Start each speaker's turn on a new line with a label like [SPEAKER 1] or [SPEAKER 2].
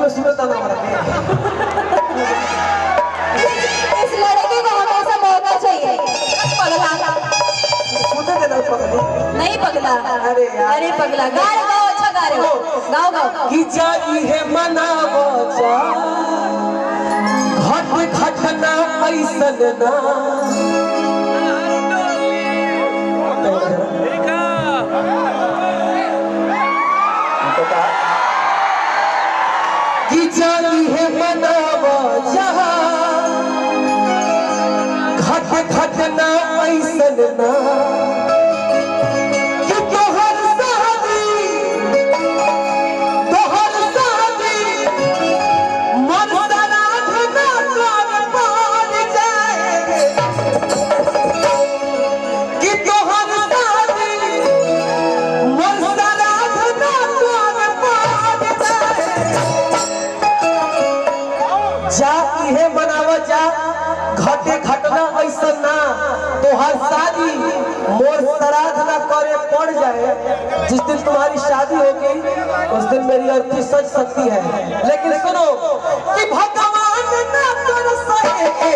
[SPEAKER 1] में सूरत नाम रखे।
[SPEAKER 2] इस लड़के को हमेशा मौका चाहिए। पगला
[SPEAKER 1] सूते देना पगली
[SPEAKER 2] नहीं पगला।
[SPEAKER 1] अरे यार
[SPEAKER 2] अरे पगला गा रहे गाओ अच्छा गा रहे हो गाओ गाओ
[SPEAKER 1] कि जाई है मनावो जा घट घटना ऐसन ना कि जाई है मनावो जा घट घटना ऐसन ना जा इहे बनावा जा घटे घटना ऐसा ना तोहर शादी मोर श्राद्ध ना करे पड़ जाए। जिस दिन तुम्हारी शादी होगी उस दिन मेरी अर्थी सच सकती है। लेकिन सुनो कि भगवान ना कर सके